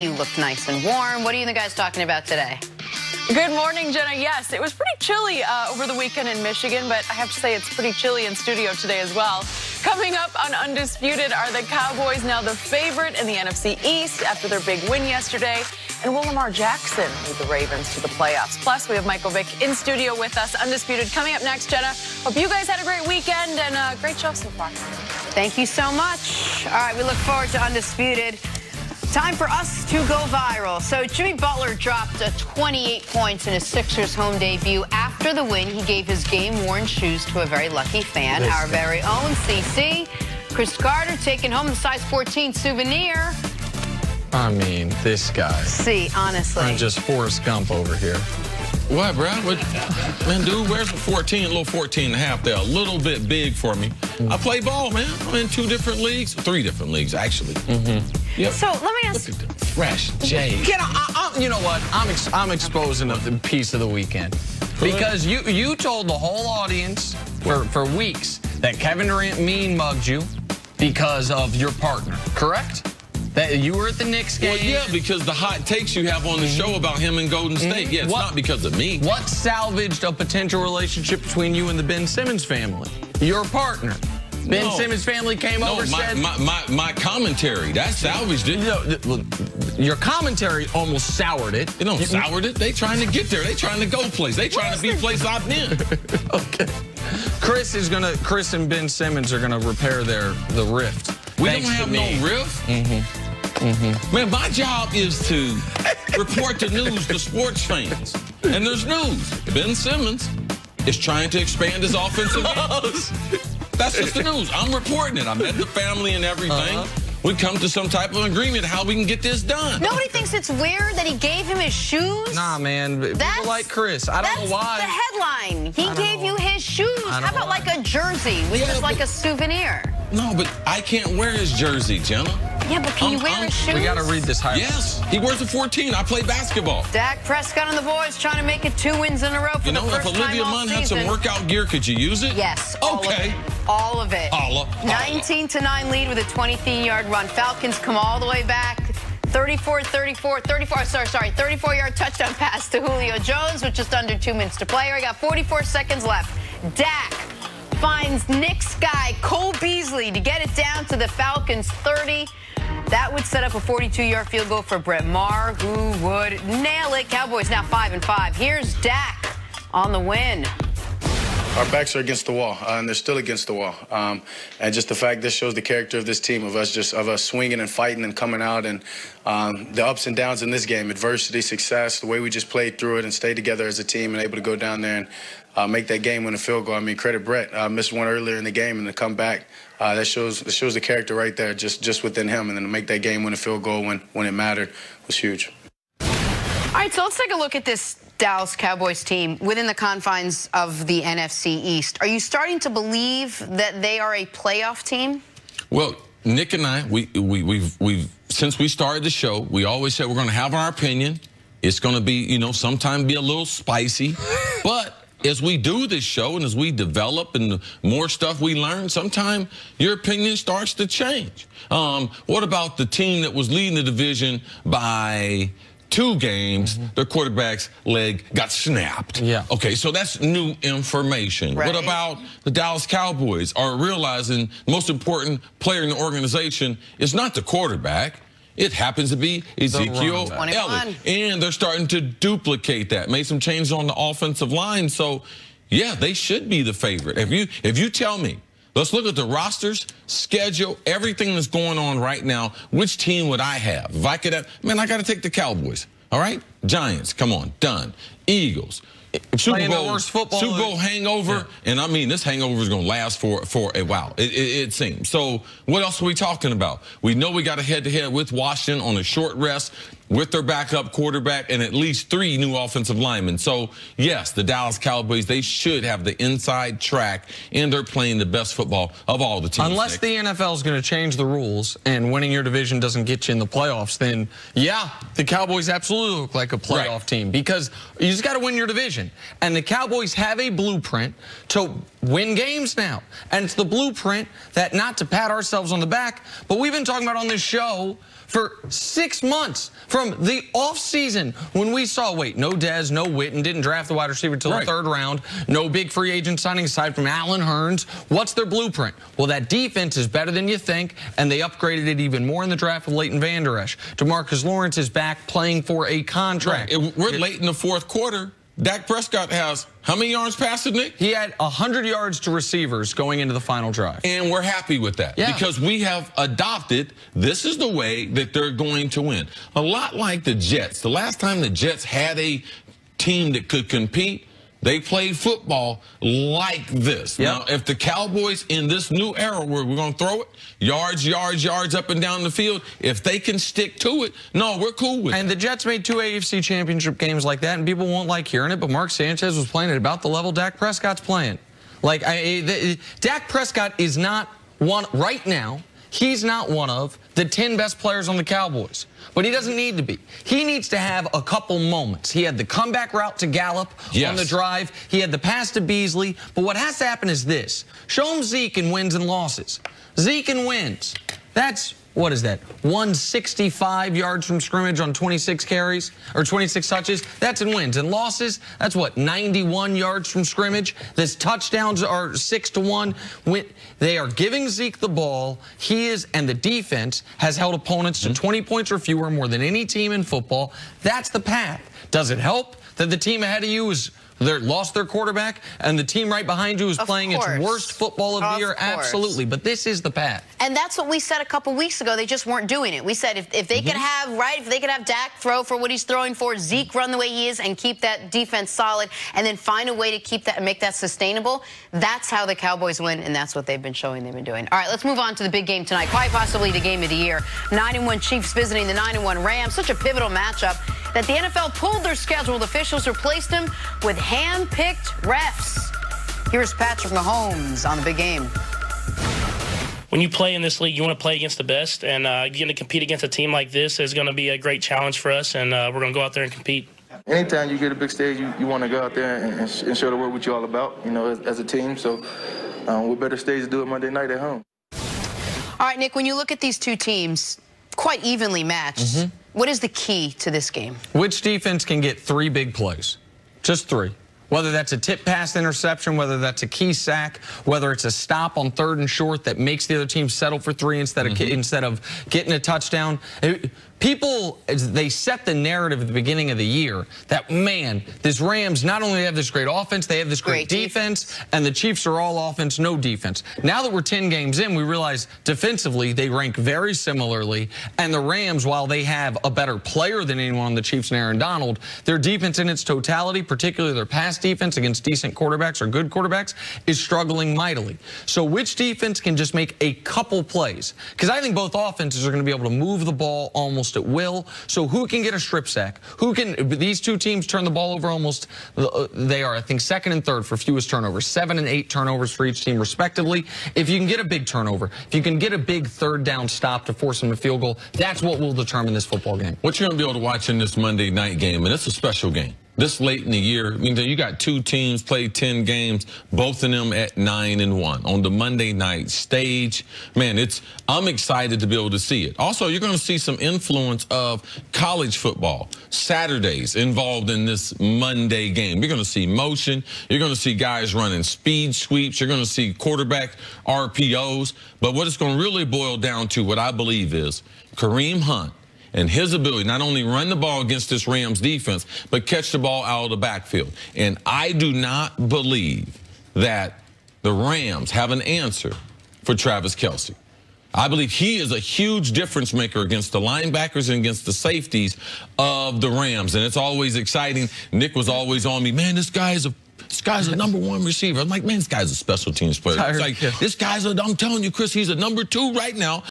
You look nice and warm. What are you guys talking about today? Good morning, Jenna. Yes, it was pretty chilly over the weekend in Michigan, but I have to say it's pretty chilly in studio today as well. Coming up on Undisputed, are the Cowboys now the favorite in the NFC East after their big win yesterday? And will Lamar Jackson lead the Ravens to the playoffs? Plus, we have Michael Vick in studio with us. Undisputed coming up next, Jenna. Hope you guys had a great weekend and great show so far. Thank you so much. All right, we look forward to Undisputed. Time for us to go viral. So Jimmy Butler dropped 28 points in his Sixers home debut. After the win, he gave his game-worn shoes to a very lucky fan, our very own CC. Cris Carter taking home the size 14 souvenir. I mean, this guy. See, honestly. I'm just Forrest Gump over here. What, bro? Man, dude, where's the 14? A little 14 and a half there. A little bit big for me. I play ball, man. I'm in 2 different leagues. 3 different leagues, actually. Yep. So let me ask. Look at the fresh Jay. You know what? I'm exposing a piece of the weekend. Because you told the whole audience for weeks that Kevin Durant mean mugged you because of your partner, correct? That you were at the Knicks game. Well, yeah, because the hot takes you have on the show about him and Golden State. Yeah, it's not because of me. What salvaged a potential relationship between you and the Ben Simmons family? Your partner. Ben Simmons family came over and said... my commentary, that salvaged it. Your commentary almost soured it. It don't soured it. They trying to get there. They trying to go place. They trying to be place I've been. Okay. Cris and Ben Simmons are gonna repair the rift. We don't have no rift. Man, my job is to report the news to sports fans. And there's news. Ben Simmons is trying to expand his offensive game. That's just the news. I'm reporting it. I met the family and everything. We come to some type of agreement how we can get this done. Nobody thinks it's weird that he gave him his shoes? Nah, man. People like Cris. I don't know why. That's the headline. He gave you his shoes. How about like a jersey, which is like a souvenir? No, but I can't wear his jersey, Jenna. Yeah, but can you wear his shoes? We got to read this highlight. Yes, he wears a 14. I play basketball. Dak Prescott and the boys trying to make it 2 wins in a row for the first time all season. If Olivia Munn had some workout gear, could you use it? Yes. All of it. 19-9 lead with a 23-yard run. Falcons come all the way back. 34-yard touchdown pass to Julio Jones with just under 2 minutes to play. We got 44 seconds left. Dak finds Knicks guy Cole Beasley to get it down to the Falcons 30. That would set up a 42-yard field goal for Brett Maher, who would nail it. Cowboys now 5-5. Here's Dak on the win. Our backs are against the wall, and they're still against the wall. And just the fact this shows the character of this team, of us swinging and fighting and coming out, and the ups and downs in this game, adversity, success, the way we just played through it and stayed together as a team and able to go down there and make that game win a field goal. I mean, credit Brett. Missed one earlier in the game, and to come back, that shows the character right there, just within him, and then to make that game win a field goal when it mattered was huge. All right, so let's take a look at this Dallas Cowboys team within the confines of the NFC East. Are you starting to believe that they are a playoff team? Well, Nick and I, we've since we started the show, we always said we're going to have our opinion. It's going to be, sometimes be a little spicy, but as we do this show and as we develop and the more stuff we learn, sometimes your opinion starts to change. What about the team that was leading the division by 2 games, their quarterback's leg got snapped? Yeah. Okay, so that's new information. Right. What about the Dallas Cowboys are realizing the most important player in the organization is not the quarterback. It happens to be Ezekiel Elliott. And they're starting to duplicate that. Made some changes on the offensive line. So, yeah, they should be the favorite. If you tell me, let's look at the rosters, schedule, everything that's going on right now, which team would I have? If I could have, man, I got to take the Cowboys. All right? Giants, come on, done. Eagles. Super Bowl hangover, and I mean this hangover is going to last for a while. It seems. So what else are we talking about? We know we got a head-to-head with Washington on a short rest with their backup quarterback and at least 3 new offensive linemen. So yes, the Dallas Cowboys, they should have the inside track, and they're playing the best football of all the teams. Unless the NFL is going to change the rules and winning your division doesn't get you in the playoffs, then yeah, the Cowboys absolutely look like a playoff team, because you just got to win your division. And the Cowboys have a blueprint to win games now. And it's the blueprint that, not to pat ourselves on the back, but we've been talking about on this show for 6 months from the offseason when we saw, no Dez, no Witten, didn't draft the wide receiver until the 3rd round, no big free agent signing aside from Allen Hurns. What's their blueprint? Well, that defense is better than you think, and they upgraded it even more in the draft with Leighton Vander Esch. DeMarcus Lawrence is back playing for a contract. We're late in the 4th quarter. Dak Prescott has how many yards passing, Nick? He had 100 yards to receivers going into the final drive. And we're happy with that because we have adopted this is the way that they're going to win. A lot like the Jets. The last time the Jets had a team that could compete, they played football like this. Now, if the Cowboys in this new era where we're going to throw it, yards up and down the field, if they can stick to it, no, we're cool with it. And the Jets made 2 AFC championship games like that, and people won't like hearing it, but Mark Sanchez was playing at about the level Dak Prescott's playing. Like, Dak Prescott is not one, right now, he's not one of the 10 best players on the Cowboys. But he doesn't need to be. He needs to have a couple moments. He had the comeback route to Gallup on the drive. He had the pass to Beasley. But what has to happen is this. Show him Zeke in wins and losses. Zeke in wins. That's, what is that, 165 yards from scrimmage on 26 carries, or 26 touches. That's in wins. And losses, that's what, 91 yards from scrimmage. This touchdowns are 6-1. They are giving Zeke the ball. He is, and the defense has held opponents to 20 points or fewer more than any team in football. That's the path. Does it help that the team ahead of you is lost their quarterback, and the team right behind you is playing its worst football of the year? Absolutely, but this is the path. And that's what we said a couple weeks ago. They just weren't doing it. We said if they could have if they could have Dak throw for what he's throwing for, Zeke run the way he is, and keep that defense solid, and then find a way to keep that and make that sustainable, that's how the Cowboys win, and that's what they've been showing they've been doing. All right, let's move on to the big game tonight, quite possibly the game of the year. 9-1 Chiefs visiting the 9-1 Rams. Such a pivotal matchup that the NFL pulled their scheduled officials, replaced them with hand-picked refs. Here's Patrick Mahomes on the big game. When you play in this league, you want to play against the best, and getting to compete against a team like this is going to be a great challenge for us, and we're going to go out there and compete. Anytime you get a big stage, you want to go out there and show the world what you're all about, as a team. So what better stage to do it Monday night at home? All right, Nick, when you look at these two teams, quite evenly matched, what is the key to this game? Which defense can get 3 big plays? Just 3. Whether that's a tip pass interception, whether that's a key sack, whether it's a stop on 3rd and short that makes the other team settle for 3 instead of getting a touchdown. People, they set the narrative at the beginning of the year that, man, this Rams not only have this great offense, they have this great defense, and the Chiefs are all offense, no defense. Now that we're 10 games in, we realize defensively they rank very similarly, and the Rams, while they have a better player than anyone on the Chiefs and Aaron Donald, their defense in its totality, particularly their pass defense against decent quarterbacks or good quarterbacks, is struggling mightily. So which defense can just make a couple plays? Because I think both offenses are going to be able to move the ball almost at will. So who can get a strip sack? Who can? These two teams turn the ball over almost. They are, I think, 2nd and 3rd for fewest turnovers. 7 and 8 turnovers for each team, respectively. If you can get a big turnover, if you can get a big 3rd down stop to force them a field goal, that's what will determine this football game. What you're going to be able to watch in this Monday night game, and it's a special game. This late in the year, you got 2 teams played 10 games, both of them at 9-1 on the Monday night stage. Man, I'm excited to be able to see it. Also, you're going to see some influence of college football Saturdays involved in this Monday game. You're going to see motion. You're going to see guys running speed sweeps. You're going to see quarterback RPOs. But what it's going to really boil down to, what I believe is Kareem Hunt and his ability not only run the ball against this Rams defense, but catch the ball out of the backfield. And I do not believe that the Rams have an answer for Travis Kelce. I believe he is a huge difference maker against the linebackers and against the safeties of the Rams. And it's always exciting. Nick was always on me, man, this guy's a #1 receiver. I'm like, man, this guy's a special teams player. It's like, this guy's I'm telling you, Chris, he's a #2 right now.